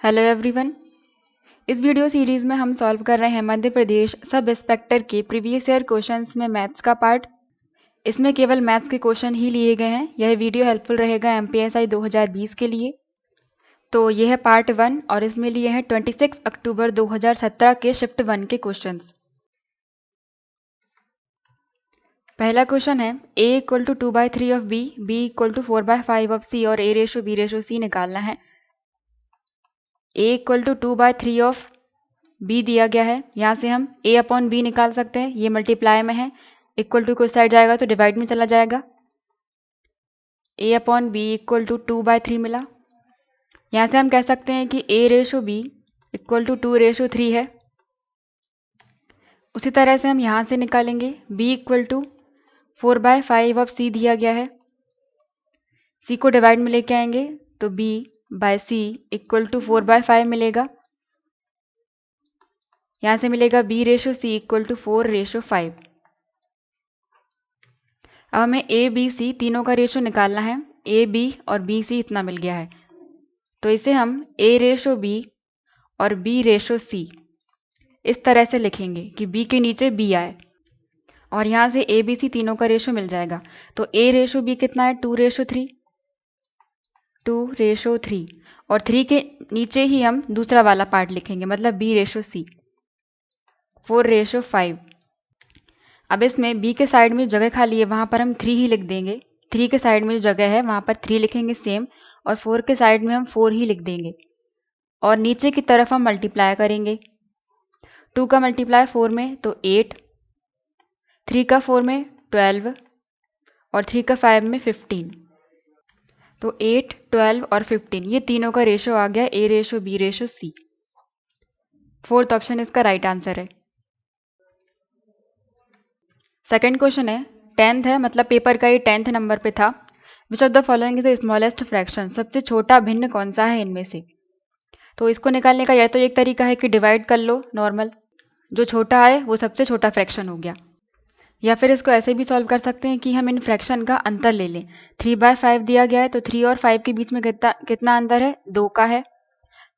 Hello everyone. इस video series में हम सॉल्व कर रहे हैं मध्य प्रदेश सब इंस्पेक्टर के प्रीवियस ईयर क्वेश्चंस में मैथ्स का पार्ट। इसमें केवल मैथ्स के क्वेश्चन ही लिए गए हैं। यह वीडियो हेल्पफुल रहेगा एमपीएसआई 2020 के लिए। तो यह है पार्ट 1 और इसमें लिए हैं 26 अक्टूबर 2017 के शिफ्ट 1 के क्वेश्चंस। पहला क्वेश्चन है a equal to 2/3 of b, b equal to 4/5 of c और a ratio b ratio c निकालना है। a equal to 2/3 of b दिया गया है, यहाँ से हम a अपॉन b निकाल सकते हैं। ये मल्टीप्लाई में है, इक्वल टू को साइड जाएगा तो डिवाइड में चला जाएगा। a upon b equal to 2/3 मिला। यहाँ से हम कह सकते हैं कि a ratio b equal to 2 ratio 3 है। उसी तरह से हम यहाँ से निकालेंगे b equal to 4/5 of c दिया गया है। c को डिवाइड में लेके आएंगे तो b by c equal to 4/5 मिलेगा। यहाँ से मिलेगा b ratio c equal to 4 ratio 5। अब हमें a b c तीनों का रेशो निकालना है। a b और b c इतना मिल गया है, तो इसे हम a रेशो b और b रेशो c इस तरह से लिखेंगे कि b के नीचे b आए और यहाँ से a b c तीनों का रेशो मिल जाएगा। तो a रेशो b कितना है 2 रेशो 3, 2 रेशो 3 और 3 के नीचे ही हम दूसरा वाला पार्ट लिखेंगे, मतलब b रेशो c 4 रेशो 5। अब इसमें b के साइड में जगह खाली है, वहाँ पर हम 3 ही लिख देंगे। 3 के साइड में जो जगह है वहाँ पर 3 लिखेंगे सेम, और 4 के साइड में हम 4 ही लिख देंगे और नीचे की तरफ हम मल्टीप्लाई करेंगे। 2 का मल्टीप्लाई 4 में तो 8, 3 का 4 में 12 और 3 का 5 में 15। तो 8, 12 और 15 ये तीनों का रेशो आ गया a ratio b ratio c। Fourth option इसका राइट आंसर है। सेकंड क्वेश्चन है 10th है, मतलब पेपर का ये 10th नंबर पे था। Which of the following is the smallest fraction, सबसे छोटा भिन्न कौन सा है इनमें से। तो इसको निकालने का या तो एक तरीका है कि डिवाइड कर लो नॉर्मल, जो छोटा आए वो सबसे छोटा फ्रैक्शन हो गया, या फिर इसको ऐसे भी सॉल्व कर सकते हैं कि हम इन फ्रैक्शन का अंतर ले लें। 3/5 दिया गया है तो 3 और 5 के बीच में कितना अंतर है, 2 का है।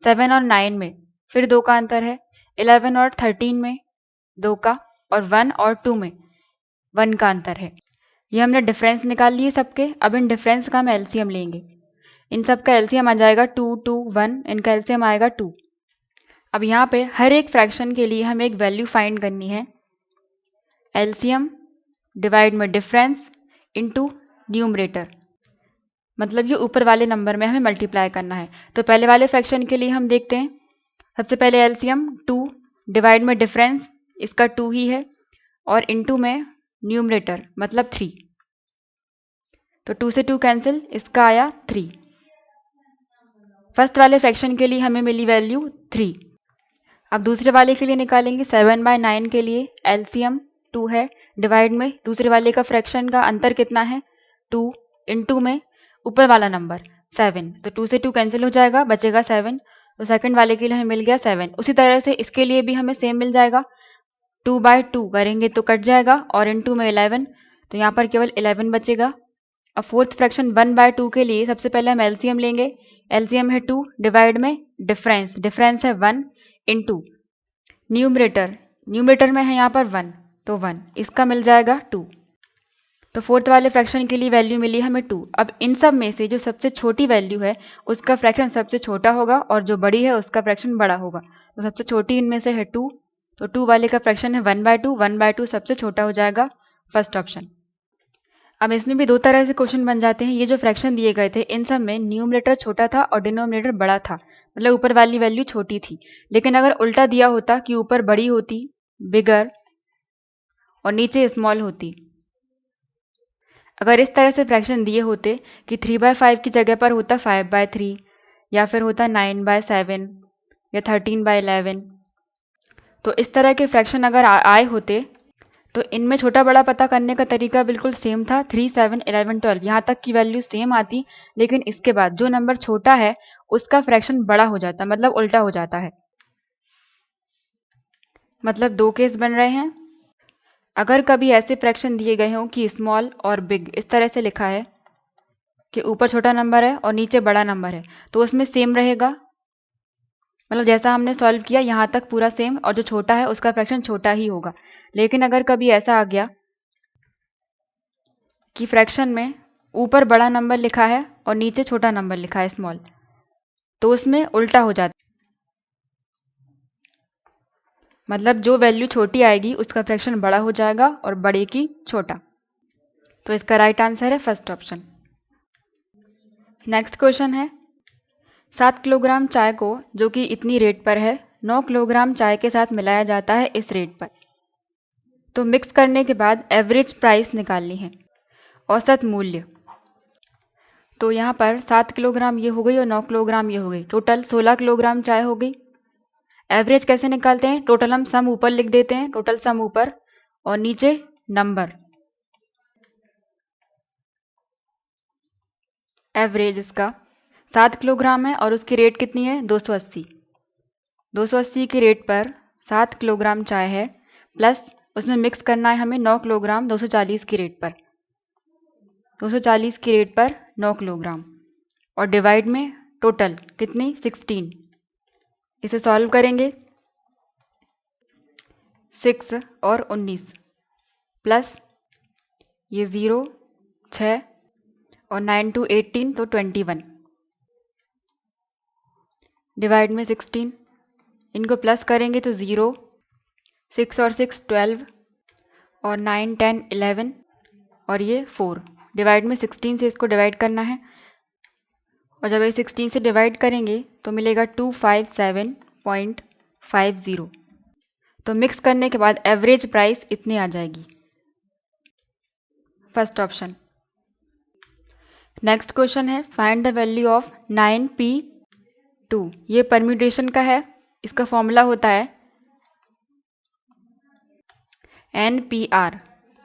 7 और 9 में फिर 2 का अंतर है। 11 और 13 में 2 का, और 1 और 2 में 1 का अंतर है। ये हमने डिफरेंस निकाल लिए सबके। अब इन डिफरेंस का हम एलसीएम लेंगे। इन सब का एलसीएम आ जाएगा 2, 2, 1, इनका एलसीएम आएगा 2। अब यहाँ पे हर एक फ्रैक्शन के लिए हमें एक वैल्यू फाइंड करनी है। एलसीएम डिवाइड में डिफरेंस इनटू न्यूमरेटर, मतलब ये ऊपर वाले नंबर में हमें मल्टीप्लाई करना है। तो पहले वाले फ्रैक्शन के लिए हम देखते हैं। सबसे पहले एलसीएम 2 डिवाइड में डिफरेंस, इसका 2 ही है, और इनटू में न्यूमरेटर मतलब 3। तो 2 से 2 कैंसिल, इसका आया 3। फर्स्ट वाले फ्रैक्शन के लिए हमें मिली वैल्यू 3। अब दूसरे वाले के लिए निकालेंगे। 7/9 के लिए एलसीएम 2 है, डिवाइड में दूसरे वाले का फ्रैक्शन का अंतर कितना है 2, इनटू में ऊपर वाला नंबर 7। तो 2 से 2 कैंसिल हो जाएगा, बचेगा 7। तो सेकंड वाले के लिए हमें मिल गया 7। उसी तरह से इसके लिए भी हमें सेम मिल जाएगा। 2/2 करेंगे तो कट जाएगा, और इनटू में 11, तो यहाँ पर केवल 11 बचेगा। अब फोर्थ फ्रैक्शन 1/2 के लिए सबसे पहले हम एलसीएम लेंगे। एलसीएम है 2 डिवाइड में डिफरेंस, डिफरेंस है 1 इनटू न्यूमरेटर, न्यूमरेटर में है यहाँ पर 1 तो 1, इसका मिल जाएगा 2। तो फोर्थ वाले फ्रैक्शन के लिए वैल्यू मिली हमें 2। अब इन सब में से जो सबसे छोटी वैल्यू है उसका फ्रैक्शन सबसे छोटा होगा, और जो बड़ी है उसका फ्रैक्शन बड़ा होगा। तो सबसे छोटी इनमें से है 2, तो 2 वाले का फ्रैक्शन है 1/2, 1/2 सबसे छोटा हो जाएगा, फर्स्ट ऑप्शन। अब इसमें भी दो तरह से क्वेश्चन बन जाते हैं। ये जो फ्रैक्शन दिए गए थे इन सब में न्यूमरेटर छोटा था और डिनोमिनेटर बड़ा था, मतलब ऊपर वाली वैल्यू छोटी थी। लेकिन अगर उल्टा दिया होता कि ऊपर बड़ी होती बिगर और नीचे स्मॉल होती, अगर इस तरह से फ्रैक्शन दिए होते कि 3/5 की जगह पर होता 5/3, या फिर होता 9/7 या 13/11, तो इस तरह के फ्रैक्शन अगर आए होते तो इनमें छोटा बड़ा पता करने का तरीका बिल्कुल सेम था। 3, 7, 11, 12 यहाँ तक की वैल्यू सेम आती, लेकिन इसके बाद जो नंबर छोटा है उसका फ्रैक्शन बड़ा हो जाता, मतलब उल्टा हो जाता है। मतलब दो केस बन रहे हैं। अगर कभी ऐसे फ्रैक्शन दिए गए हों कि स्मॉल और बिग इस तरह से लिखा है कि ऊपर छोटा नंबर है और नीचे बड़ा नंबर है, तो उसमें सेम रहेगा मतलब जैसा हमने सॉल्व किया यहाँ तक पूरा सेम, और जो छोटा है उसका फ्रैक्शन छोटा ही होगा। लेकिन अगर कभी ऐसा आ गया कि फ्रैक्शन में ऊपर बड़ा नंबर लिखा है और नीचे छोटा नंबर लिखा है स्मॉल, तो उसमें उल्टा हो जाता है। मतलब जो वैल्यू छोटी आएगी उसका फ्रैक्शन बड़ा हो जाएगा और बड़े की छोटा। तो इसका राइट आंसर है फर्स्ट ऑप्शन। नेक्स्ट क्वेश्चन है 7 किलोग्राम चाय को, जो कि इतनी रेट पर है, 9 किलोग्राम चाय के साथ मिलाया जाता है इस रेट पर। तो मिक्स करने के बाद एवरेज प्राइस निकालनी है, औसत मूल्य। तो यहाँ पर 7 किलोग्राम ये हो गई और 9 किलोग्राम ये हो गई, टोटल 16 किलोग्राम चाय हो गई। एवरेज कैसे निकालते हैं? टोटल हम सम ऊपर लिख देते हैं, टोटल सम ऊपर और नीचे नंबर। एवरेज इसका 7 किलोग्राम है और उसकी रेट कितनी है? 280। 280 की रेट पर 7 किलोग्राम चाय है, प्लस उसमें मिक्स करना है हमें 9 किलोग्राम 240 की रेट पर। 240 की रेट पर 9 किलोग्राम और डिवाइड में टोटल कितनी? 16। इसे सॉल्व करेंगे 6 और 19 प्लस ये 0 6 और 9 टू 18 तो 21 डिवाइड में 16। इनको प्लस करेंगे तो 0 6 और 6 12 और 9 10 11 और ये 4 डिवाइड में 16 से इसको डिवाइड करना है। और जब ये 16 से डिवाइड करेंगे तो मिलेगा 257.50। तो मिक्स करने के बाद एवरेज प्राइस इतनी आ जाएगी, फर्स्ट ऑप्शन। नेक्स्ट क्वेश्चन है find the value of 9p2। ये परम्यूटेशन का है, इसका फॉर्मूला होता है NPR।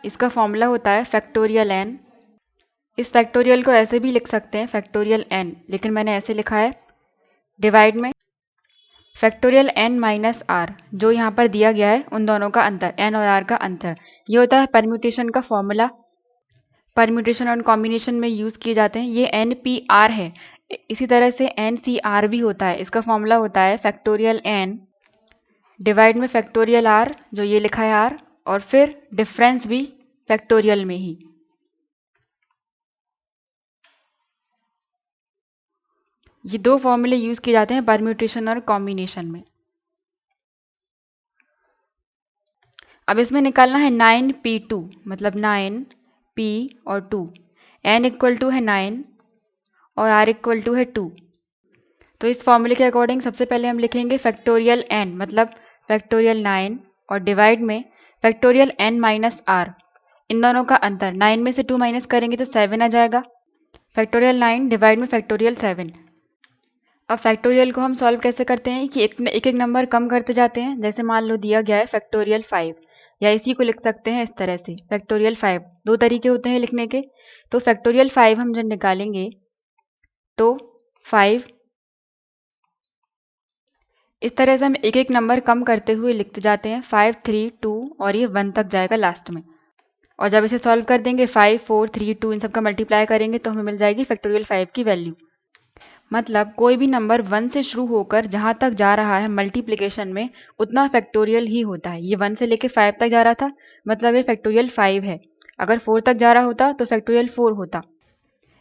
इसका फॉर्मूला होता है फैक्टोरियल n। इस फैक्टोरियल को ऐसे भी लिख सकते हैं फैक्टोरियल n, लेकिन मैंने ऐसे लिखा है डिवाइड में फैक्टोरियल n माइनस आर, जो यहाँ पर दिया गया है उन दोनों का अंतर, n और r का अंतर। ये होता है परम्यूटेशन का फॉर्मूला। परम्यूटेशन और कॉम्बिनेशन में यूज़ किए जाते हैं। ये NPR है। इसी तरह से NCR भी होता है। इसका फॉर्मूला होता है फैक्टोरियल n डिवाइड में फैक्टोरियल r, जो ये लिखा है r, और फिर डिफरेंस भी फैक्टोरियल में ही। ये दो फॉर्मूले यूज किए जाते हैं परम्यूटेशन और कॉम्बिनेशन में। अब इसमें निकालना है 9p2, मतलब 9p और 2, n इक्वल टू है 9 और r इक्वल टू है 2। तो इस फॉर्मूले के अकॉर्डिंग सबसे पहले हम लिखेंगे फैक्टोरियल n मतलब फैक्टोरियल 9 और डिवाइड में फैक्टोरियल n माइनस r, इन दोनों का अंतर। 9 में से 2 माइनस करेंगे तो 7 आ जाएगा। फैक्टोरियल 9 डिवाइड में फैक्टोरियल 7। अब फैक्टोरियल को हम सॉल्व कैसे करते हैं कि एक एक नंबर कम करते जाते हैं। जैसे मान लो दिया गया है फैक्टोरियल 5, या इसी को लिख सकते हैं इस तरह से फैक्टोरियल 5। दो तरीके होते हैं लिखने के। तो फैक्टोरियल 5 हम जब निकालेंगे तो 5 इस तरह से हम एक एक नंबर कम करते हुए लिखते जाते हैं, 5 3 2 और ये 1 तक जाएगा लास्ट में। और जब इसे सॉल्व कर देंगे 5 4 3 2 इन सब का मल्टीप्लाई करेंगे तो हमें मिल जाएगी फैक्टोरियल 5 की वैल्यू। मतलब कोई भी नंबर 1 से शुरू होकर जहाँ तक जा रहा है मल्टीप्लिकेशन में उतना फैक्टोरियल ही होता है। ये 1 से लेके 5 तक जा रहा था, मतलब ये फैक्टोरियल 5 है। अगर 4 तक जा रहा होता तो फैक्टोरियल 4 होता।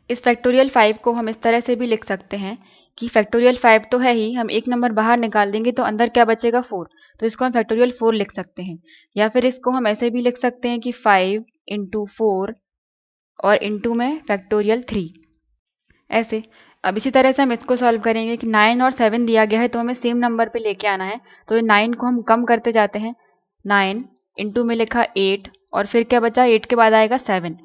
इस फैक्टोरियल 5 को हम इस तरह से भी लिख सकते हैं कि फैक्टोरियल 5 तो है ही, हम एक नंबर बाहर निकाल देंगे तो अंदर क्या बचेगा? 4। तो इसको हम फैक्टोरियल 4 लिख सकते हैं। या फिर इसको हम ऐसे भी लिख सकते हैं कि 5 इंटू 4 और इंटू में फैक्टोरियल 3, ऐसे। अब इसी तरह से हम इसको सॉल्व करेंगे कि 9 और 7 दिया गया है तो हमें सेम नंबर पे लेके आना है। तो 9 को हम कम करते जाते हैं, 9 इंटू में लिखा 8 और फिर क्या बचा? 8 के बाद आएगा 7,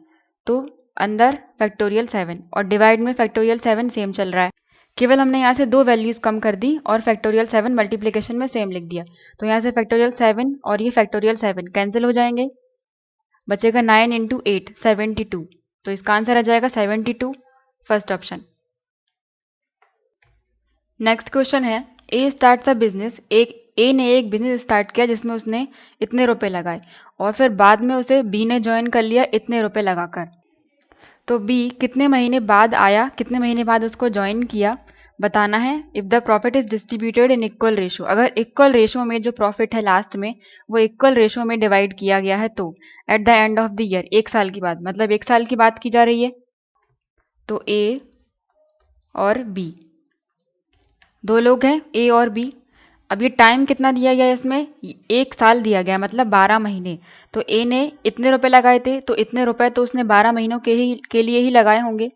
तो अंदर फैक्टोरियल 7 और डिवाइड में फैक्टोरियल 7 सेम चल रहा है। केवल हमने यहाँ से दो वैल्यूज कम कर दी और फैक्टोरियल 7 मल्टीप्लिकेशन में सेम लिख दिया। तो यहाँ से फैक्टोरियल 7 और ये फैक्टोरियल 7 कैंसिल हो जाएंगे, बचेगा 9 इंटू 8 72। तो इसका आंसर आ जाएगा 72, फर्स्ट ऑप्शन। नेक्स्ट क्वेश्चन है ए स्टार्ट्स अ बिजनेस। ए ने एक बिजनेस स्टार्ट किया जिसमें उसने इतने रुपए लगाए और फिर बाद में उसे बी ने ज्वाइन कर लिया इतने रुपए लगाकर। तो बी कितने महीने बाद आया, कितने महीने बाद उसको ज्वाइन किया, बताना है if the profit is distributed in equal ratio. अगर इक्वल रेशो में जो प्रॉफिट है लास्ट में वो इक्वल रेशो में डिवाइड किया गया है तो at the end of the year, 1 साल की बात, मतलब 1 साल की बात की जा रही है, तो ए और बी, 2 लोग हैं ए और बी। अब ये टाइम कितना दिया गया है इसमें, 1 साल दिया गया, मतलब 12 महीने। तो ए ने इतने रुपए लगाए थे तो इतने रुपए तो उसने 12 महीनों के लिए ही लगाए होंगे,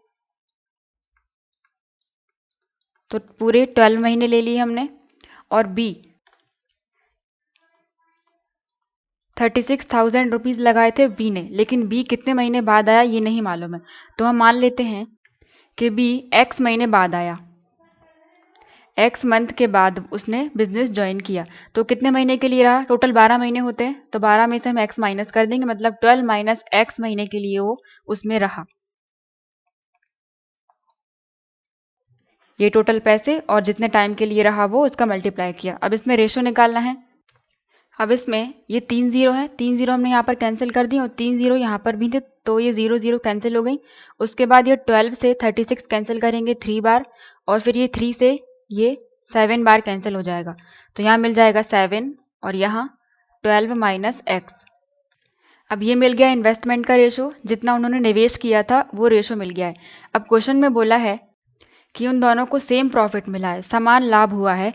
तो पूरे 12 महीने ले लिए हमने। और बी 36,000 रुपीज़ लगाए थे बी ने, लेकिन बी कितने महीने बाद आया ये नहीं मालूम है, तो हम मान लेते हैं कि बी एक्स महीने बाद आया, एक्स मंथ के बाद उसने बिजनेस ज्वाइन किया। तो कितने महीने के लिए रहा, टोटल 12 महीने होते हैं, तो 12 में से हम एक्स माइनस कर देंगे, मतलब 12 माइनस एक्स महीने के लिए वो उसमें रहा। ये टोटल पैसे और जितने टाइम के लिए रहा वो उसका मल्टीप्लाई किया। अब इसमें रेशो निकालना है। अब इसमें ये 3 जीरो है, 3 जीरो हमने यहाँ पर कैंसिल कर दी और 3 जीरो यहाँ पर भी थे, तो ये 0 0 कैंसिल हो गई। उसके बाद ये 12 से 36 कैंसिल करेंगे 3 बार, और फिर ये 3 से ये 7 बार कैंसिल हो जाएगा, तो यहाँ मिल जाएगा 7 और यहाँ 12 माइनस एक्स। अब ये मिल गया इन्वेस्टमेंट का रेशो, जितना उन्होंने निवेश किया था वो रेशो मिल गया है। अब क्वेश्चन में बोला है कि उन दोनों को सेम प्रॉफिट मिला है, समान लाभ हुआ है,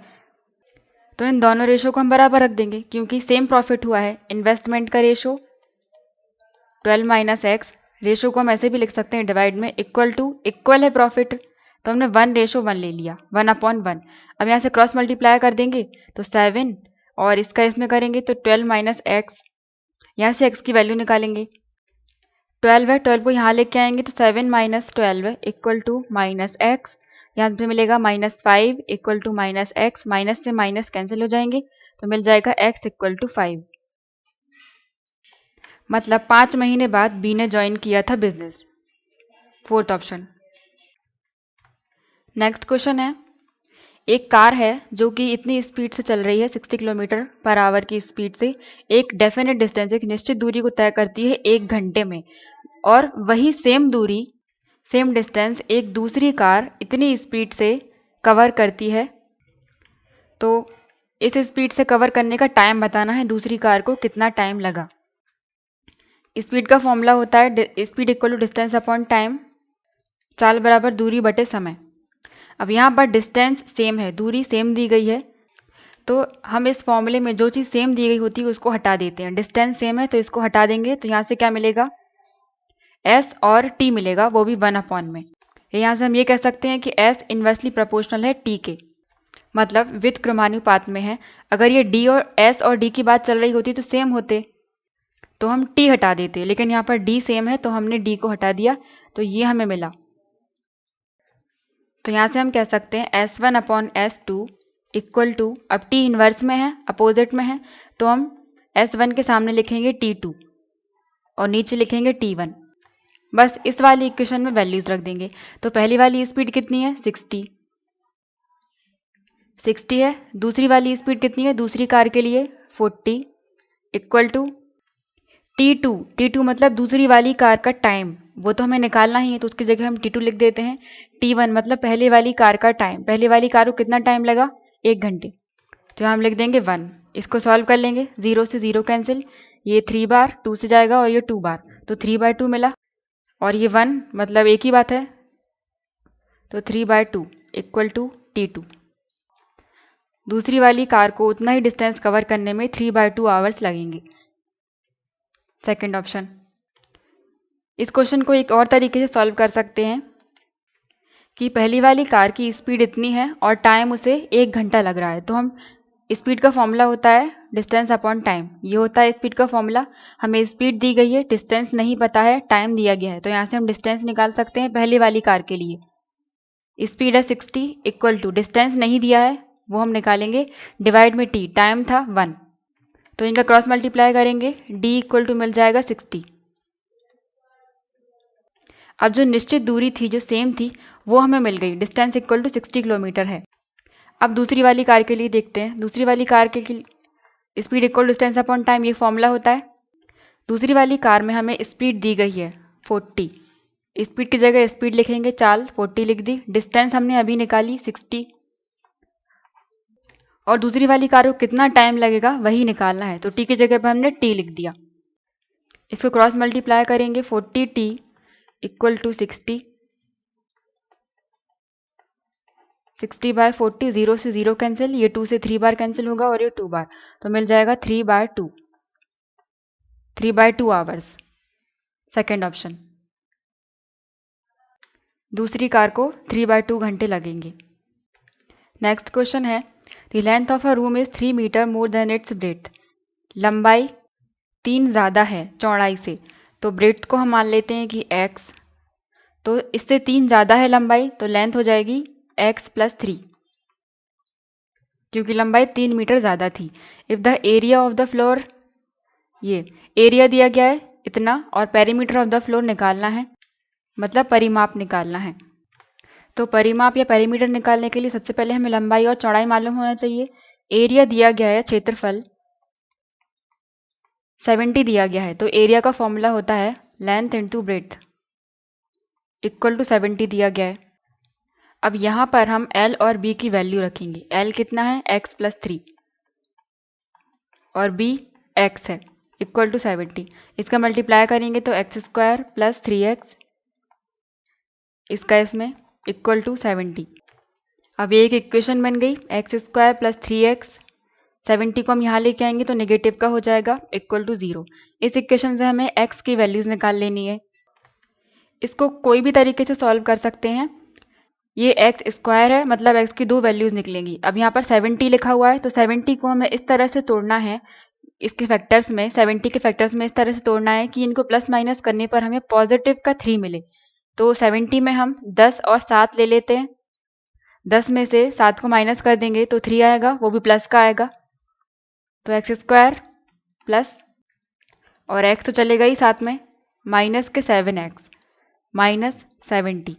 तो इन दोनों रेशो को हम बराबर रख देंगे क्योंकि सेम प्रॉफिट हुआ है। इन्वेस्टमेंट का रेशो 12 माइनस एक्स, रेशो को हम ऐसे भी लिख सकते हैं डिवाइड में, इक्वल टू, इक्वल है प्रॉफिट, तो हमने 1:1 ले लिया, 1/1। अब यहाँ से क्रॉस मल्टीप्लाई कर देंगे तो 7 और इसका इसमें करेंगे तो 12 माइनस एक्स, यहाँ से एक्स की वैल्यू निकालेंगे, 12 है, 12 को यहाँ लेके आएंगे तो 7 minus 12 equal to minus x, यहाँ से मिलेगा -5 equal to minus x, minus से माइनस कैंसिल हो जाएंगे तो मिल जाएगा x इक्वल टू 5। मतलब 5 महीने बाद बी ने ज्वाइन किया था business. 4th option. Next question है, एक कार है जो कि इतनी स्पीड से चल रही है 60 किलोमीटर पर आवर की स्पीड से, एक डेफिनेट डिस्टेंस, एक निश्चित दूरी को तय करती है 1 घंटे में, और वही सेम दूरी, सेम डिस्टेंस एक दूसरी कार इतनी स्पीड से कवर करती है, तो इस स्पीड से कवर करने का टाइम बताना है, दूसरी कार को कितना टाइम लगा। स्पीड का फॉर्मूला होता है speed equal to distance upon time, चाल बराबर दूरी बटे समय। अब यहाँ पर डिस्टेंस सेम है, दूरी सेम दी गई है, तो हम इस फॉर्मूले में जो चीज़ सेम दी गई होती है उसको हटा देते हैं। डिस्टेंस सेम है तो इसको हटा देंगे, तो यहाँ से क्या मिलेगा, s और t मिलेगा, वो भी 1/में। यहाँ से हम ये कह सकते हैं कि s इन्वर्सली प्रोपोर्शनल है t के, मतलब विद क्रमानुपात में है। अगर ये d और s और d की बात चल रही होती तो सेम होते, तो हम t हटा देते, लेकिन यहाँ पर d सेम है तो हमने d को हटा दिया, तो ये हमें मिला। तो यहाँ से हम कह सकते हैं S1/S2 इक्वल टू, अब t इन्वर्स में है, अपोजिट में है, तो हम S1 के सामने लिखेंगे T2 और नीचे लिखेंगे T1। बस इस वाली इक्वेशन में वैल्यूज रख देंगे। तो पहली वाली स्पीड कितनी है, 60 है। दूसरी वाली स्पीड कितनी है दूसरी कार के लिए, 40 इक्वल टू T2 मतलब दूसरी वाली कार का टाइम, वो तो हमें निकालना ही है, तो उसकी जगह हम T2 लिख देते हैं। T1 मतलब पहले वाली कार का टाइम, पहले वाली कार को कितना टाइम लगा, 1 घंटे, तो हम लिख देंगे 1। इसको सॉल्व कर लेंगे, 0 से 0 कैंसिल, ये 3 बार 2 से जाएगा और ये 2 बार, तो 3/2 मिला, और ये 1 मतलब एक ही बात है, तो 3/2 इक्वल टू T2। दूसरी वाली कार को उतना ही डिस्टेंस कवर करने में 3/2 आवर्स लगेंगे। Second option. इस क्वेश्चन को एक और तरीके से सॉल्व कर सकते हैं कि पहली वाली कार की स्पीड इतनी है और टाइम उसे 1 घंटा लग रहा है, तो हम स्पीड का फॉर्मूला होता है डिस्टेंस अपॉन टाइम, ये होता है स्पीड का फॉर्मूला। हमें स्पीड दी गई है, डिस्टेंस नहीं पता है, टाइम दिया गया है, तो यहाँ से हम डिस्टेंस निकाल सकते हैं पहली वाली कार के लिए। स्पीड है 60 इक्वल टू, डिस्टेंस नहीं दिया है वो हम निकालेंगे, डिवाइड में t, टाइम था 1, तो इनका क्रॉस मल्टीप्लाई करेंगे, d इक्वल टू मिल जाएगा 60। अब जो निश्चित दूरी थी, जो सेम थी, वो हमें मिल गई, डिस्टेंस इक्वल टू 60 किलोमीटर है। अब दूसरी वाली कार के लिए देखते हैं। दूसरी वाली कार के speed equal distance upon time, ये फॉर्मूला होता है। दूसरी वाली कार में हमें स्पीड दी गई है 40, स्पीड की जगह स्पीड लिखेंगे, चाल 40 लिख दी। डिस्टेंस हमने अभी निकाली 60, और दूसरी वाली कार को कितना टाइम लगेगा वही निकालना है, तो टी की जगह पर हमने टी लिख दिया। इसको क्रॉस मल्टीप्लाई करेंगे, 40t इक्वल टू 60, 60/40, 0 से 0 कैंसिल, ये 2 से 3 बार कैंसिल होगा और ये 2 बार, तो मिल जाएगा 3/2, 3/2 आवर्स, सेकेंड ऑप्शन। दूसरी कार को 3/2 घंटे लगेंगे। नेक्स्ट क्वेश्चन है, the length of a room is 3 metre more than its breadth. लंबाई 3 ज़्यादा है चौड़ाई से, तो ब्रेथ को हम मान लेते हैं कि x, तो इससे 3 ज़्यादा है लंबाई, तो लेंथ हो जाएगी x + 3, क्योंकि लंबाई 3 मीटर ज़्यादा थी। If the area of the floor, ये एरिया दिया गया है इतना, और पेरीमीटर ऑफ द फ्लोर निकालना है, मतलब परिमाप निकालना है। तो परिमाप या पेरीमीटर निकालने के लिए सबसे पहले हमें लंबाई और चौड़ाई मालूम होना चाहिए। एरिया दिया गया है, क्षेत्रफल 70 दिया गया है, तो एरिया का फॉर्मूला होता है length into breadth equal to 70 दिया गया है। अब यहाँ पर हम L और B की वैल्यू रखेंगे। L कितना है, x + 3, और B x है, इक्वल टू 70। इसका मल्टीप्लाई करेंगे तो x² + 3x, इसका इसमें इक्वल टू 70। अब ये एक इक्वेशन बन गई, x² + 3x, 70 को हम यहाँ लेके आएंगे तो नेगेटिव का हो जाएगा, इक्वल टू 0। इस इक्वेशन से हमें x की वैल्यूज निकाल लेनी है। इसको कोई भी तरीके से सॉल्व कर सकते हैं। ये x² है, मतलब x की 2 वैल्यूज निकलेंगी। अब यहाँ पर 70 लिखा हुआ है, तो 70 को हमें इस तरह से तोड़ना है, इसके फैक्टर्स में 70 के फैक्टर्स में इस तरह से तोड़ना है कि इनको प्लस माइनस करने पर हमें पॉजिटिव का 3 मिले। तो 70 में हम 10 और 7 ले लेते हैं, 10 में से 7 को माइनस कर देंगे तो 3 आएगा, वो भी प्लस का आएगा, तो x² प्लस, और x तो चलेगा ही साथ में, माइनस के 7x माइनस 70,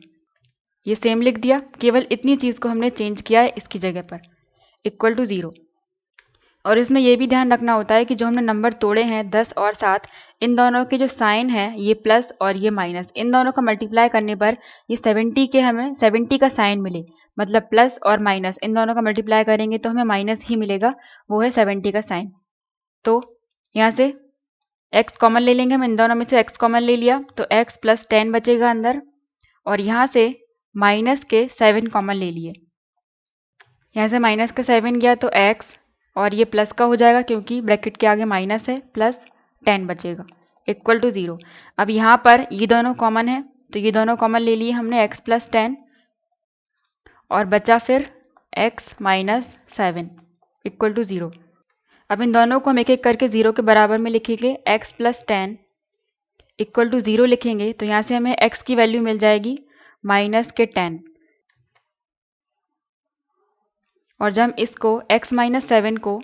ये सेम लिख दिया। केवल इतनी चीज़ को हमने चेंज किया है इसकी जगह पर, इक्वल टू 0। और इसमें यह भी ध्यान रखना होता है कि जो हमने नंबर तोड़े हैं 10 और 7, इन दोनों के जो साइन है, ये प्लस और ये माइनस, इन दोनों का मल्टीप्लाई करने पर ये 70 के हमें 70 का साइन मिले, मतलब प्लस और माइनस इन दोनों का मल्टीप्लाई करेंगे तो हमें माइनस ही मिलेगा, वो है 70 का साइन। तो यहाँ से x कॉमन ले लेंगे, हम इन दोनों में से x कॉमन ले लिया तो x + 10 बचेगा अंदर, और यहाँ से माइनस के 7 कॉमन ले लिए, यहाँ से माइनस का 7 गया तो x, और ये प्लस का हो जाएगा क्योंकि ब्रैकेट के आगे माइनस है, प्लस 10 बचेगा, इक्वल टू 0। अब यहाँ पर ये दोनों कॉमन है, तो ये दोनों कॉमन ले लिए हमने, x + 10, और बचा फिर x - 7 इक्वल टू 0। अब इन दोनों को हम एक एक करके 0 के बराबर में लिखेंगे, x + 10 इक्वल टू 0 लिखेंगे, तो यहाँ से हमें x की वैल्यू मिल जाएगी -10, और जब हम इसको x - 7 को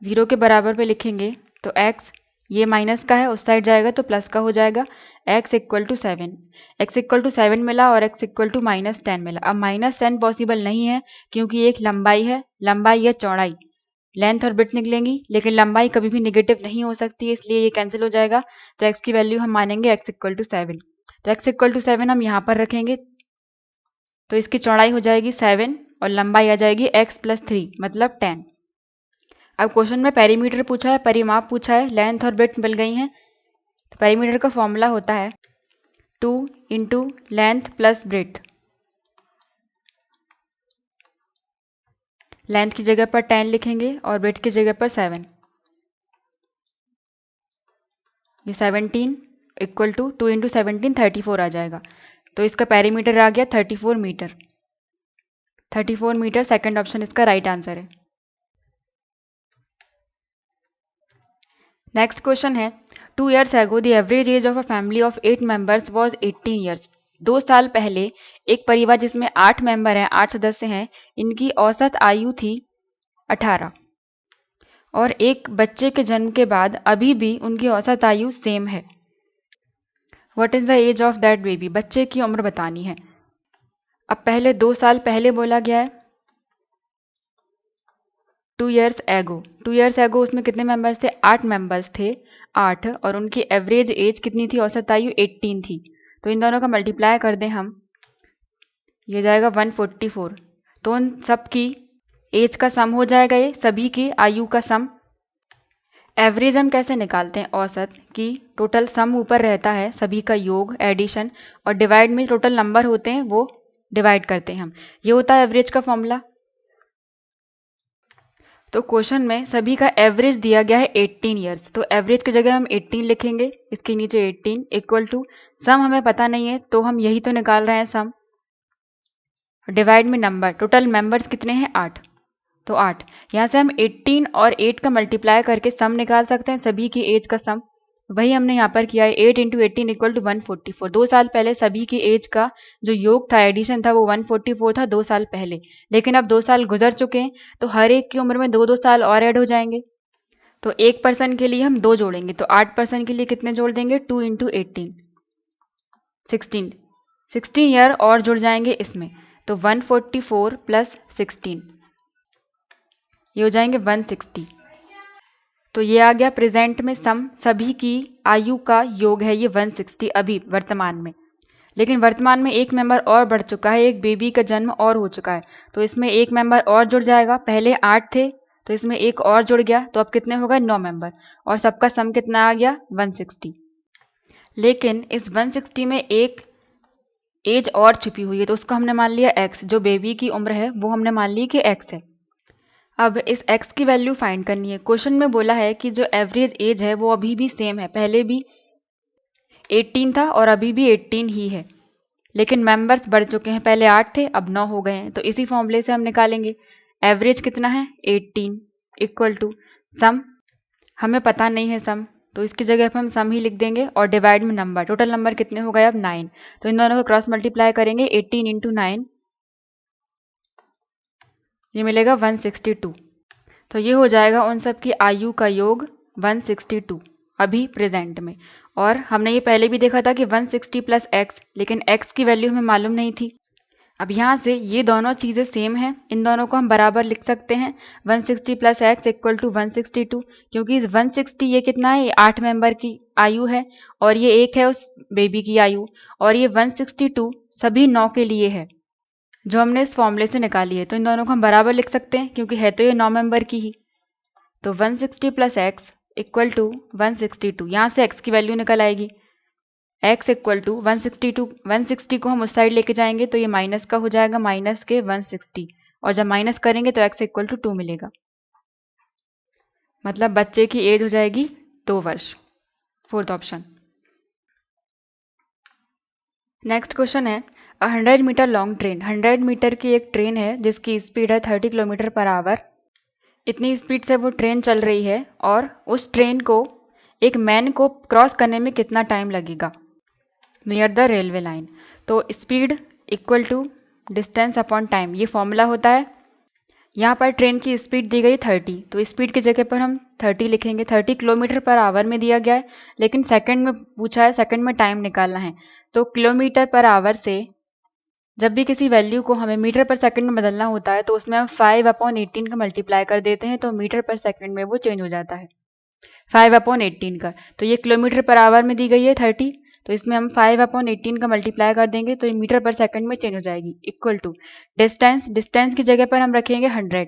0 के बराबर पे लिखेंगे तो x, ये माइनस का है, उस साइड जाएगा तो प्लस का हो जाएगा, x = 7, x = 7 मिला और x = -10 मिला। अब -10 पॉसिबल नहीं है क्योंकि एक लंबाई है, लंबाई या चौड़ाई, लेंथ और ब्रेड्थ निकलेंगी, लेकिन लंबाई कभी भी नेगेटिव नहीं हो सकती है, इसलिए ये कैंसिल हो जाएगा। तो x की वैल्यू हम मानेंगे x = 7, तो x = 7 हम यहाँ पर रखेंगे, तो इसकी चौड़ाई हो जाएगी 7 और लंबाई आ जाएगी x + 3 मतलब 10। अब क्वेश्चन में पेरीमीटर पूछा है, परिमाप पूछा है, लेंथ और ब्रेड्थ मिल गई हैं, तो पेरीमीटर का फॉर्मूला होता है 2 × लेंथ + ब्रेड्थ। लेंथ की जगह पर 10 लिखेंगे और ब्रेड्थ की जगह पर 7, ये 17 इक्वल टू 2 × 17 34 आ जाएगा, तो इसका पेरीमीटर आ गया 34 मीटर। 34 मीटर सेकंड ऑप्शन इसका राइट आंसर है। नेक्स्ट क्वेश्चन है, 2 years ago the average age of a family of 8 members was 18 years। 2 साल पहले एक परिवार जिसमें 8 मेंबर हैं, 8 सदस्य हैं, इनकी औसत आयु थी 18, और एक बच्चे के जन्म के बाद अभी भी उनकी औसत आयु सेम है। What is the age of that baby, बच्चे की उम्र बतानी है। अब पहले 2 साल पहले बोला गया है, 2 years ago, 2 years ago उसमें कितने मेंबर्स थे, 8 मेंबर्स थे, 8, और उनकी एवरेज एज कितनी थी, औसत आयु 18 थी। तो इन दोनों का मल्टीप्लाई कर दें हम, ये जाएगा 144। तो उन सब की एज का सम हो जाएगा, ये सभी की आयु का सम। एवरेज हम कैसे निकालते हैं? औसत की टोटल सम ऊपर रहता है, सभी का योग एडिशन, और डिवाइड में टोटल नंबर होते हैं वो डिवाइड करते हैं हम। ये होता है एवरेज का फॉर्मूला। तो क्वेश्चन में सभी का एवरेज दिया गया है 18 ईयर्स, तो एवरेज की जगह हम 18 लिखेंगे, इसके नीचे 18 इक्वल टू सम हमें पता नहीं है तो हम यही तो निकाल रहे हैं सम, डिवाइड में नंबर, टोटल मेंबर्स कितने हैं 8, तो 8। यहाँ से हम 18 और 8 का मल्टीप्लाई करके सम निकाल सकते हैं, सभी की एज का सम। वही हमने यहाँ पर किया है, 8 × 18 इक्वल टू 144। 2 साल पहले सभी की एज का जो योग था, एडिशन था, वो 144 था 2 साल पहले। लेकिन अब 2 साल गुजर चुके हैं, तो हर एक की उम्र में 2-2 साल और ऐड हो जाएंगे। तो एक पर्सन के लिए हम 2 जोड़ेंगे, तो 8 पर्सन के लिए कितने जोड़ देंगे? 2 × 18 16 ईयर और जुड़ जाएंगे इसमें, तो 144 प्लस 16 ये हो जाएंगे 160। तो ये आ गया प्रेजेंट में सम, सभी की आयु का योग है ये 160 अभी वर्तमान में। लेकिन वर्तमान में एक मेंबर और बढ़ चुका है, एक बेबी का जन्म और हो चुका है, तो इसमें एक मेंबर और जुड़ जाएगा। पहले 8 थे तो इसमें एक और जुड़ गया, तो अब कितने हो गए? 9 मेंबर, और सबका सम कितना आ गया? 160। लेकिन इस 160 में एक एज और छिपी हुई है, तो उसको हमने मान लिया x, जो बेबी की उम्र है वो हमने मान ली कि x है। अब इस x की वैल्यू फाइंड करनी है। क्वेश्चन में बोला है कि जो एवरेज एज है वो अभी भी सेम है, पहले भी 18 था और अभी भी 18 ही है, लेकिन मेंबर्स बढ़ चुके हैं, पहले 8 थे अब 9 हो गए हैं। तो इसी फॉर्मूले से हम निकालेंगे एवरेज कितना है 18 इक्वल टू सम, हमें पता नहीं है सम, तो इसकी जगह पर हम सम ही लिख देंगे, और डिवाइड में नंबर, टोटल नंबर कितने हो गए अब 9। तो इन दोनों को क्रॉस मल्टीप्लाई करेंगे, 18 × 9 ये मिलेगा 162। तो ये हो जाएगा उन सब की आयु का योग 162 अभी प्रेजेंट में। और हमने ये पहले भी देखा था कि 160 प्लस x, लेकिन x की वैल्यू हमें मालूम नहीं थी। अब यहाँ से ये दोनों चीज़ें सेम हैं, इन दोनों को हम बराबर लिख सकते हैं, 160 प्लस x इक्वल टू 162, क्योंकि 160 ये कितना है? ये 8 मेंबर की आयु है, और ये एक है उस बेबी की आयु, और ये 162 सभी 9 के लिए है जो हमने इस फॉर्मूले से निकाली है। तो इन दोनों को हम बराबर लिख सकते हैं क्योंकि है तो ये 9 मेंबर की ही। तो 160 प्लस एक्स इक्वल टू 162, यहाँ से x की वैल्यू निकल आएगी, x इक्वल टू 160 को हम उस साइड लेके जाएंगे तो ये माइनस का हो जाएगा, माइनस के 160, और जब माइनस करेंगे तो x इक्वल टू 2 मिलेगा, मतलब बच्चे की एज हो जाएगी 2 वर्ष। Fourth option. नेक्स्ट क्वेश्चन है, 100 मीटर लॉन्ग ट्रेन, 100 मीटर की एक ट्रेन है जिसकी स्पीड है 30 किलोमीटर पर आवर। इतनी स्पीड से वो ट्रेन चल रही है, और उस ट्रेन को एक मैन को क्रॉस करने में कितना टाइम लगेगा नियर द रेलवे लाइन। तो speed equal to distance upon time, ये फॉर्मूला होता है। यहाँ पर ट्रेन की स्पीड दी गई 30, तो स्पीड की जगह पर हम 30 लिखेंगे, 30 किलोमीटर पर आवर में दिया गया है, लेकिन सेकंड में पूछा है, सेकंड में टाइम निकालना है। तो किलोमीटर पर आवर से जब भी किसी वैल्यू को हमें मीटर पर सेकंड में बदलना होता है तो उसमें हम 5/18 का मल्टीप्लाई कर देते हैं, तो मीटर पर सेकंड में वो चेंज हो जाता है 5/18 का। तो ये किलोमीटर पर आवर में दी गई है 30, तो इसमें हम 5/18 का मल्टीप्लाई कर देंगे तो ये मीटर पर सेकंड में चेंज हो जाएगी, इक्वल टू डिस्टेंस की जगह पर हम रखेंगे 100,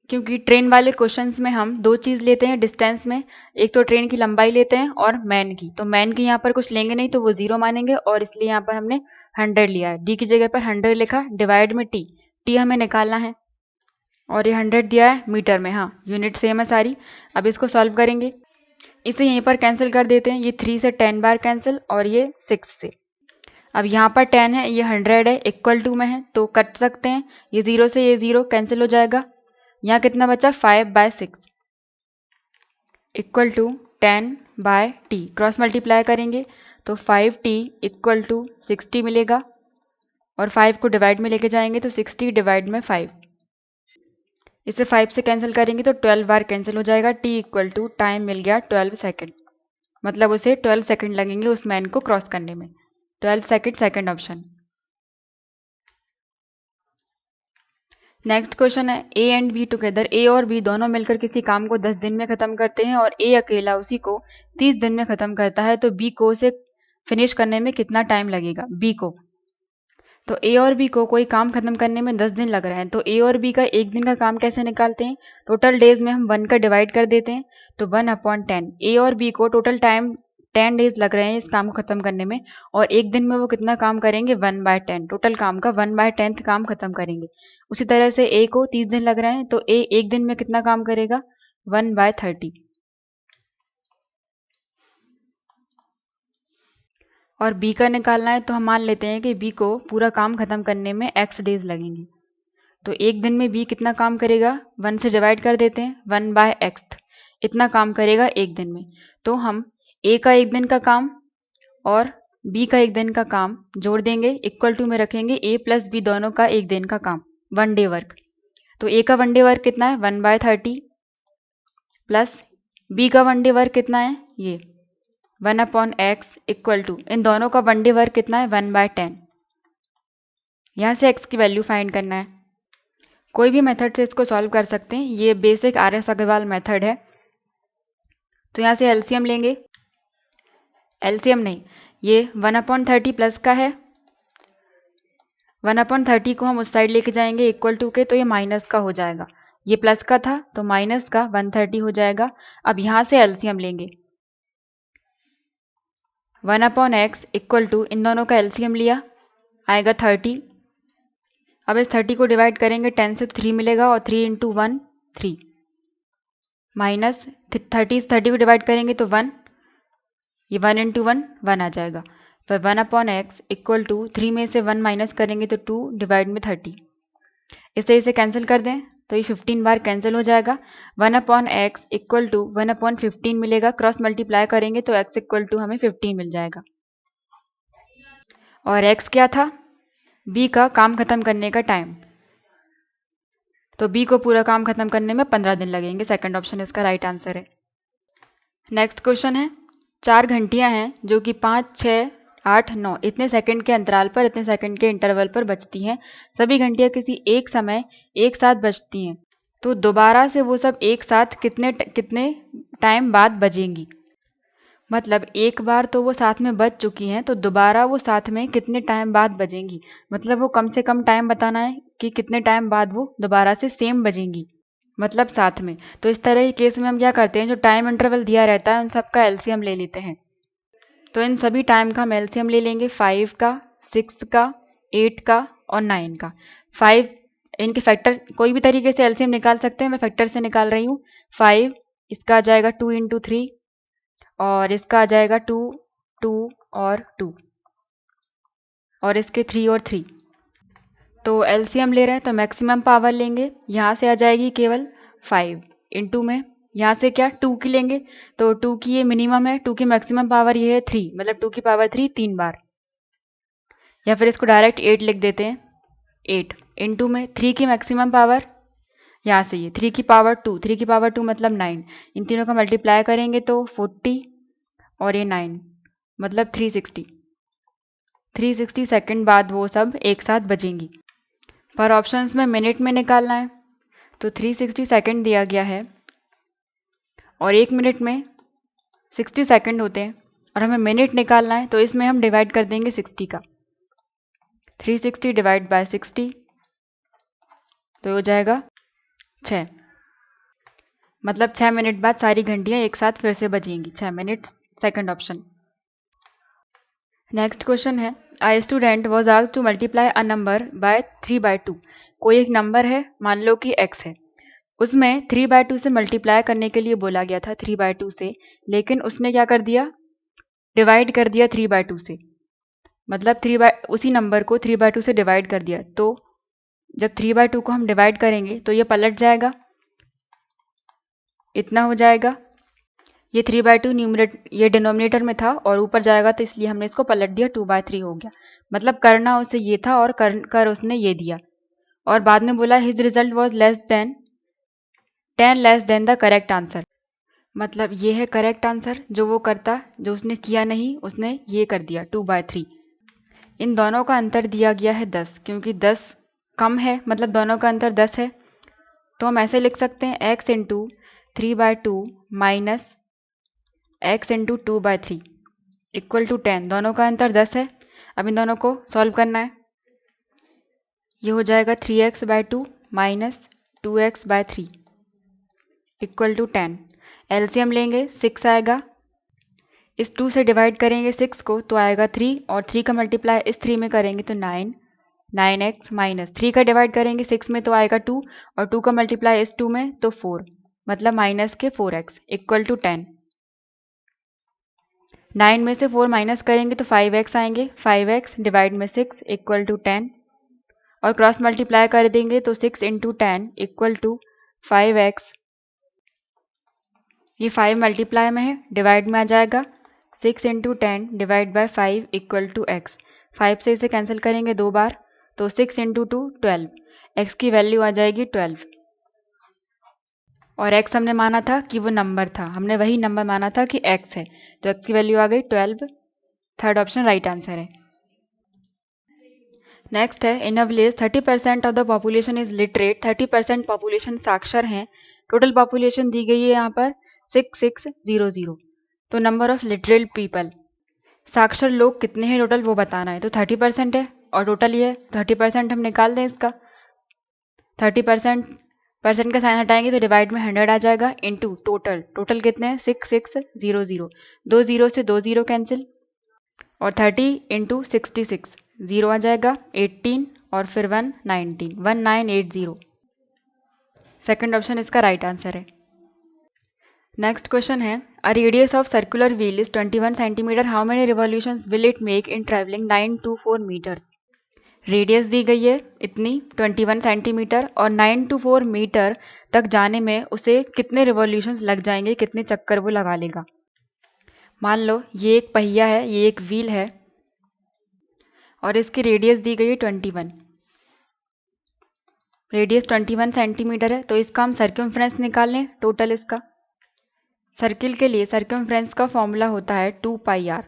क्योंकि ट्रेन वाले क्वेश्चंस में हम दो चीज़ लेते हैं डिस्टेंस में, एक तो ट्रेन की लंबाई लेते हैं और मैन की, तो मैन की यहाँ पर कुछ लेंगे नहीं तो वो 0 मानेंगे, और इसलिए यहाँ पर हमने 100 लिया है, डी की जगह पर 100 लिखा, डिवाइड में टी हमें निकालना है, और ये 100 दिया है मीटर में, हाँ यूनिट सेम है सारी। अब इसको सॉल्व करेंगे, इसे यहीं पर कैंसिल कर देते हैं, ये 3 से 10 बार कैंसिल, और ये 6 से। अब यहाँ पर 10 है, ये 100 है, इक्वल टू में है तो कट सकते हैं, ये 0 से ये 0 कैंसिल हो जाएगा, यहाँ कितना बचा 5/6 equal to 10/t, cross multiply करेंगे तो 5t इक्वल टू 60 मिलेगा, और 5 को डिवाइड में लेके जाएंगे तो 60 डिवाइड में 5, इसे 5 से कैंसिल करेंगे तो 12 बार कैंसिल हो जाएगा, t इक्वल टू टाइम मिल गया 12 सेकेंड, मतलब उसे 12 सेकेंड लगेंगे उस मैन को क्रॉस करने में, 12 second, second option. Next question है, ए एंड बी टुगेदर, ए और बी दोनों मिलकर किसी काम को 10 दिन में खत्म करते हैं और ए अकेला उसी को 30 दिन में खत्म करता है, तो बी को उसे फिनिश करने में कितना टाइम लगेगा बी को। तो ए और बी को कोई काम खत्म करने में 10 दिन लग रहे हैं, तो ए और बी का एक दिन का काम कैसे निकालते हैं? टोटल डेज में हम 1 का डिवाइड कर देते हैं, तो 1/10। ए और बी को टोटल टाइम 10 डेज लग रहे हैं इस काम को खत्म करने में, और एक दिन में वो कितना काम करेंगे? 1/10। टोटल काम का 1/10 काम खत्म करेंगे। उसी तरह से ए को 30 दिन लग रहे हैं, तो ए एक दिन में कितना काम करेगा? 1/30। और बी का निकालना है, तो हम मान लेते हैं कि बी को पूरा काम खत्म करने में x डेज लगेंगे। तो एक दिन में बी कितना काम करेगा? 1 से डिवाइड कर देते हैं, 1/x इतना काम करेगा एक दिन में। तो हम ए का एक दिन का काम और बी का एक दिन का काम जोड़ देंगे, इक्वल टू में रखेंगे ए प्लस बी दोनों का एक दिन का काम, 1 डे वर्क। तो ए का 1 डे वर्क कितना है? 1/30 प्लस बी का 1 डे वर्क कितना है? ये 1/x इक्वल टू इन दोनों का 1 डे वर्क कितना है? 1/10। यहाँ से x की वैल्यू फाइंड करना है। कोई भी मेथड से इसको सॉल्व कर सकते हैं, ये बेसिक RS अग्रवाल मेथड है। तो यहाँ से एलसीएम लेंगे, एलसीएम नहीं, ये 1/30 प्लस का है, 1/30 को हम उस साइड लेके जाएंगे इक्वल टू के, तो ये माइनस का हो जाएगा। ये प्लस का था तो माइनस का 130 हो जाएगा। अब यहाँ से एलसीएम लेंगे, 1/x इक्वल टू इन दोनों का एलसीएम लिया, आएगा 30। अब इस 30 को डिवाइड करेंगे 10 से, तो 3 मिलेगा, और 3 × 1 3 माइनस 30 को डिवाइड करेंगे तो 1, ये 1 × 1 1 आ जाएगा। फिर 1/x इक्वल टू 3 में से 1 माइनस करेंगे तो 2 डिवाइड में 30। इसे कैंसिल कर दें तो ये 15 बार कैंसिल हो जाएगा। 1/x इक्वल टू 1/15 मिलेगा, क्रॉस मल्टीप्लाई करेंगे तो x इक्वल टू हमें 15 मिल जाएगा। और x क्या था? b का काम खत्म करने का टाइम। तो b को पूरा काम खत्म करने में 15 दिन लगेंगे। सेकंड ऑप्शन इसका राइट आंसर है। नेक्स्ट क्वेश्चन है, 4 घंटियां हैं जो कि 5, 6, 8, 9 इतने सेकंड के अंतराल पर, इतने सेकंड के इंटरवल पर बजती हैं। सभी घंटियां किसी एक समय एक साथ बजती हैं, तो दोबारा से वो सब एक साथ कितने टाइम बाद बजेंगी? मतलब एक बार तो वो साथ में बज चुकी हैं, तो दोबारा वो साथ में कितने टाइम बाद बजेंगी? मतलब वो कम से कम टाइम बताना है कि कितने टाइम बाद वो दोबारा से सेम बजेंगी, मतलब साथ में। तो इस तरह के केस में हम क्या करते हैं, जो टाइम इंटरवल दिया रहता है उन सब का एलसीएम ले लेते हैं। तो इन सभी टाइम का हम एलसीएम ले लेंगे, 5 का, 6 का, 8 का और 9 का। 5 इनके फैक्टर कोई भी तरीके से एलसीएम निकाल सकते हैं, मैं फैक्टर से निकाल रही हूँ। 5 इसका आ जाएगा 2 × 3, और इसका आ जाएगा 2, 2 और 2, और इसके 3 और 3। तो एलसीएम ले रहे हैं तो मैक्सिमम पावर लेंगे, यहाँ से आ जाएगी केवल 5 इंटू में, यहाँ से क्या 2 की लेंगे, तो 2 की ये मिनिमम है, 2 की मैक्सिमम पावर ये है 3, मतलब 2 की पावर 3 3 बार, या फिर इसको डायरेक्ट 8 लिख देते हैं। 8 इंटू में 3 की मैक्सिमम पावर, यहाँ से ये 3 की पावर 2, 3 की पावर 2 मतलब 9, इन तीनों का मल्टीप्लाई करेंगे तो 40 और ये 9 मतलब 360 सेकंड बाद वो सब एक साथ बजेंगी। पर ऑप्शंस में मिनट में निकालना है, तो 360 सेकंड दिया गया है और 1 मिनट में 60 सेकंड होते हैं, और हमें मिनट निकालना है, तो इसमें हम डिवाइड कर देंगे 60 का, 360 डिवाइड बाय 60, तो हो जाएगा 6, मतलब 6 मिनट बाद सारी घंटियां एक साथ फिर से बजेंगी, 6 minute. Second option. Next question है, a student was asked to multiply a number by 3/2। कोई एक नंबर है, मान लो कि x है, उसमें 3/2 से मल्टीप्लाई करने के लिए बोला गया था, 3/2 से, लेकिन उसने क्या कर दिया, डिवाइड कर दिया 3/2 से, मतलब उसी नंबर को 3/2 से डिवाइड कर दिया। तो जब 3/2 को हम डिवाइड करेंगे तो ये पलट जाएगा, इतना हो जाएगा। ये 3/2 ये डिनोमिनेटर में था और ऊपर जाएगा, तो इसलिए हमने इसको पलट दिया, 2/3 हो गया। मतलब करना उसे ये था और कर उसने ये दिया, और बाद में बोला his result was less than 10 less than the correct answer. मतलब ये है करेक्ट आंसर, जो वो करता, जो उसने किया नहीं, उसने ये कर दिया 2/3। इन दोनों का अंतर दिया गया है 10, क्योंकि 10 कम है, मतलब दोनों का अंतर 10 है। तो हम ऐसे लिख सकते हैं x × 3/2 minus x × 2/3 equal to 10, दोनों का अंतर 10 है। अब इन दोनों को सॉल्व करना है। ये हो जाएगा 3x by 2 minus 2x by 3 equal to 10। LCM लेंगे 6 आएगा, इस 2 से डिवाइड करेंगे 6 को तो आएगा 3 और 3 का मल्टीप्लाई इस 3 में करेंगे तो 9, 9x माइनस 3 का डिवाइड करेंगे 6 में तो आएगा 2 और 2 का मल्टीप्लाई इस 2 में तो 4, मतलब माइनस के 4x इक्वल टू 10। 9 में से 4 माइनस करेंगे तो 5x आएंगे, 5x डिवाइड में 6 इक्वल टू 10 और क्रॉस मल्टीप्लाई कर देंगे तो 6 इंटू 10 इक्वल टू 5x। ये 5 मल्टीप्लाई में है, डिवाइड में आ जाएगा 6 into 10 divide by 5 equal to x। 5 से इसे कैंसिल करेंगे 2 बार तो 6 इंटू 2 12, x की वैल्यू आ जाएगी 12। और x हमने माना था कि वो नंबर था, हमने वही नंबर माना था कि x है, तो x की वैल्यू आ गई 12। थर्ड ऑप्शन राइट आंसर है। नेक्स्ट है, in a village 30% of the population is literate, 30% population साक्षर हैं। टोटल पॉपुलेशन दी गई है यहाँ पर 6600। तो नंबर ऑफ लिटरेट पीपल, साक्षर लोग कितने हैं टोटल वो बताना है। तो 30% है और टोटल ये 30% हम निकाल दें इसका। 30% परसेंट का साइन हटाएंगे तो डिवाइड में 100 आ जाएगा इनटू टोटल, टोटल कितने हैं 6600, 2 जीरो से 2 जीरो कैंसिल और 30 इंटू 66, 0 आ जाएगा 18 और फिर 1 19, 1980। सेकंड ऑप्शन इसका राइट आंसर है। नेक्स्ट क्वेश्चन है, a radius of circular wheel is 21 centimetre, how many revolutions will it make in travelling 9 to 4 metres. Radius दी गई है इतनी 21 सेंटीमीटर और 9 to 4 मीटर तक जाने में उसे कितने रिवॉल्यूशंस लग जाएंगे, कितने चक्कर वो लगा लेगा। मान लो ये एक पहिया है, ये एक व्हील है और इसकी रेडियस दी गई है 21, रेडियस 21 सेंटीमीटर है। तो इसका हम सर्कमफ्रेंस निकाल लें टोटल इसका। सर्किल के लिए सर्कमफ्रेंस का फॉर्मूला होता है 2πr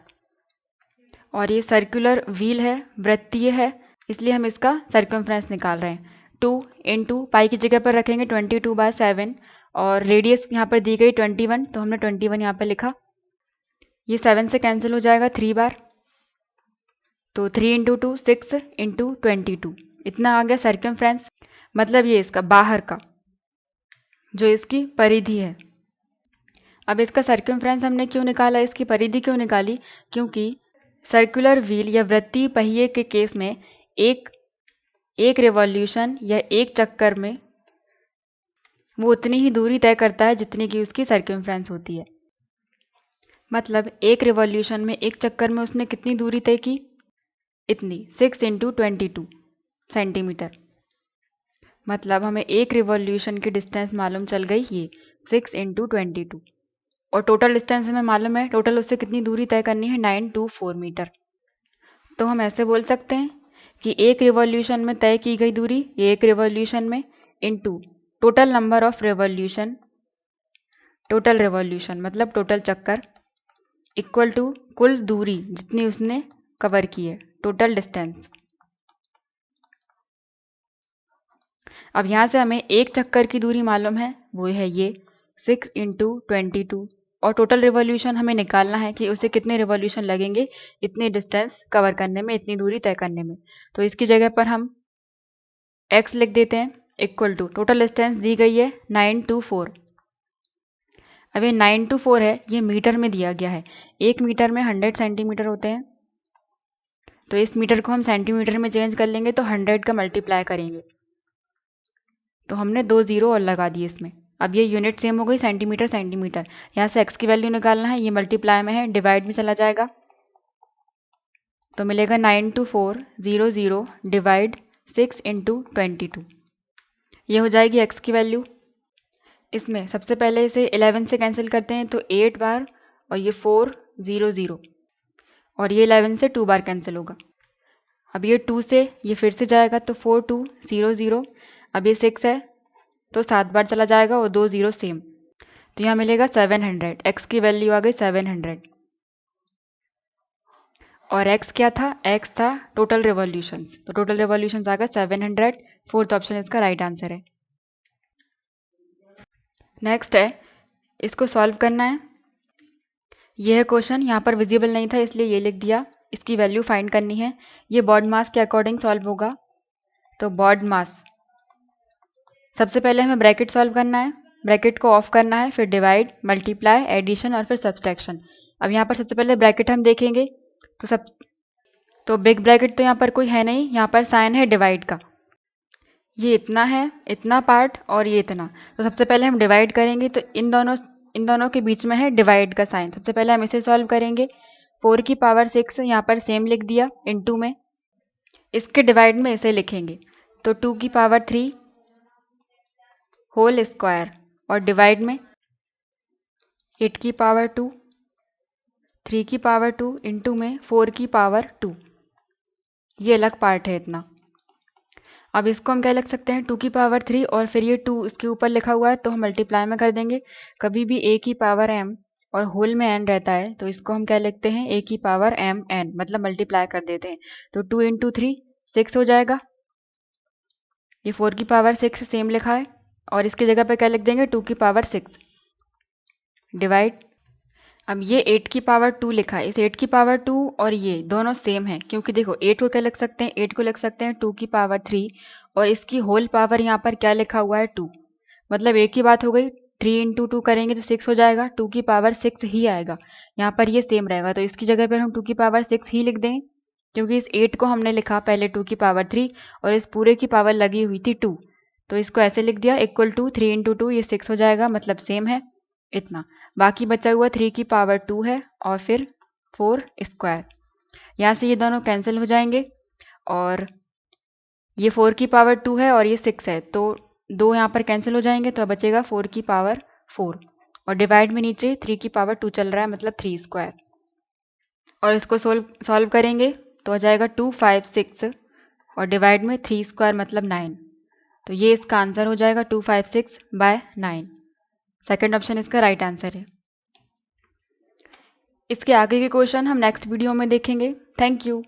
और ये सर्कुलर व्हील है, वृत्तीय है, इसलिए हम इसका सर्कमफ्रेंस निकाल रहे हैं। 2 इंटू पाई की जगह पर रखेंगे 22/7 और रेडियस यहाँ पर दी गई 21, तो हमने 21 यहाँ पर लिखा। ये 7 से कैंसिल हो जाएगा 3 बार, तो 3 इंटू 2 6 इंटू 22, इतना आ गया सर्कमफ्रेंस, मतलब ये इसका बाहर का जो इसकी परिधि है। अब इसका सर्कमफ्रेंस हमने क्यों निकाला, इसकी परिधि क्यों निकाली, क्योंकि सर्कुलर व्हील या वृत्तीय पहिए के केस में एक रिवॉल्यूशन या एक चक्कर में वो उतनी ही दूरी तय करता है जितनी की उसकी सर्कमफ्रेंस होती है। मतलब एक रिवॉल्यूशन में, एक चक्कर में उसने कितनी दूरी तय की, इतनी 6 इंटू 22 सेंटीमीटर। मतलब हमें एक रिवॉल्यूशन की डिस्टेंस मालूम चल गई ये 6 इंटू 22 और टोटल डिस्टेंस हमें मालूम है, टोटल उससे कितनी दूरी तय करनी है 9 to 4 मीटर। तो हम ऐसे बोल सकते हैं कि एक रिवॉल्यूशन में तय की गई दूरी, एक रिवॉल्यूशन में into total number of revolution, total revolution मतलब टोटल चक्कर, इक्वल टू कुल दूरी जितनी उसने कवर की है, टोटल डिस्टेंस। अब यहाँ से हमें एक चक्कर की दूरी मालूम है, वो है ये 6 इंटू 22 और टोटल रिवॉल्यूशन हमें निकालना है कि उसे कितने रिवॉल्यूशन लगेंगे इतनी डिस्टेंस कवर करने में, इतनी दूरी तय करने में। तो इसकी जगह पर हम x लिख देते हैं इक्वल टू टोटल डिस्टेंस दी गई है 9 to 4। अब ये 9 to 4 है, ये मीटर में दिया गया है, एक मीटर में 100 सेंटीमीटर होते हैं, तो इस मीटर को हम सेंटीमीटर में चेंज कर लेंगे तो 100 का मल्टीप्लाई करेंगे, तो हमने 2 जीरो और लगा दिए इसमें। अब ये यूनिट सेम हो गई, सेंटीमीटर सेंटीमीटर। यहाँ से x की वैल्यू निकालना है, ये मल्टीप्लाई में है, डिवाइड में चला जाएगा तो मिलेगा 9 to 4 0 0 डिवाइड 6 इंटू 22, ये हो जाएगी x की वैल्यू। इसमें सबसे पहले इसे 11 से कैंसिल करते हैं तो 8 बार और ये 4 0 0 और ये 11 से 2 बार कैंसिल होगा। अब ये 2 से ये फिर से जाएगा तो 4 2 0 0, अब ये 6 है तो 7 बार चला जाएगा और 2 जीरो सेम, तो यहाँ मिलेगा 700, x की वैल्यू आ गई 700। और x क्या था, x था टोटल रिवॉल्यूशंस, तो टोटल रिवॉल्यूशंस आ गया 700। फोर्थ ऑप्शन इसका राइट आंसर है। नेक्स्ट है, इसको सॉल्व करना है। यह क्वेश्चन यहाँ पर विजिबल नहीं था इसलिए ये लिख दिया। इसकी वैल्यू फाइंड करनी है। ये बॉड मास के अकॉर्डिंग सॉल्व होगा। तो बॉड मास, सबसे पहले हमें ब्रैकेट सॉल्व करना है, ब्रैकेट को ऑफ करना है, फिर डिवाइड, मल्टीप्लाई, एडिशन और फिर सब्सट्रैक्शन। अब यहाँ पर सबसे पहले ब्रैकेट हम देखेंगे तो बिग ब्रैकेट तो यहाँ पर कोई है नहीं, यहाँ पर साइन है डिवाइड का। ये इतना है, इतना पार्ट और ये इतना। तो सबसे पहले हम डिवाइड करेंगे तो इन दोनों के बीच में है डिवाइड का साइन। सबसे पहले हम इसे सॉल्व करेंगे। 4 की पावर 6 यहाँ पर सेम लिख दिया इनटू में, इसके डिवाइड में इसे लिखेंगे तो 2 की पावर 3 होल स्क्वायर और डिवाइड में 8 की पावर 2, 3 की पावर 2 इंटू में 4 की पावर 2। ये अलग पार्ट है इतना। अब इसको हम क्या लिख सकते हैं, 2 की पावर 3 और फिर ये 2 इसके ऊपर लिखा हुआ है तो हम मल्टीप्लाई में कर देंगे। कभी भी a की पावर m और होल में n रहता है तो इसको हम क्या लिखते हैं, a की पावर m n, मतलब मल्टीप्लाई कर देते हैं। तो 2 इंटू 3 6 हो जाएगा। ये 4 की पावर 6 सेम लिखा है और इसकी जगह पे क्या लिख देंगे, 2 की पावर 6 डिवाइड। अब ये 8 की पावर 2 लिखा है, इस 8 की पावर 2 और ये दोनों सेम है क्योंकि देखो 8 को क्या लिख सकते हैं, 8 को लिख सकते हैं 2 की पावर 3 और इसकी होल पावर यहाँ पर क्या लिखा हुआ है 2, मतलब एक ही बात हो गई। 3 इंटू 2 करेंगे तो 6 हो जाएगा, 2 की पावर 6 ही आएगा। यहाँ पर ये सेम रहेगा तो इसकी जगह पर हम 2 की पावर 6 ही लिख दें क्योंकि इस 8 को हमने लिखा पहले 2 की पावर 3 और इस पूरे की पावर लगी हुई थी 2, तो इसको ऐसे लिख दिया इक्वल टू 3 इंटू 2, ये 6 हो जाएगा, मतलब सेम है इतना। बाकी बचा हुआ 3 की पावर 2 है और फिर 4 स्क्वायर। यहाँ से ये दोनों कैंसिल हो जाएंगे और ये 4 की पावर 2 है और ये 6 है तो 2 यहाँ पर कैंसिल हो जाएंगे तो बचेगा 4 की पावर 4 और डिवाइड में नीचे 3 की पावर 2 चल रहा है, मतलब 3 स्क्वायर। और इसको सॉल्व करेंगे तो आ जाएगा 2 5 6 और डिवाइड में 3 स्क्वायर मतलब 9। तो ये इसका आंसर हो जाएगा 256/9। सेकंड ऑप्शन इसका राइट आंसर है। इसके आगे के क्वेश्चन हम नेक्स्ट वीडियो में देखेंगे। Thank you.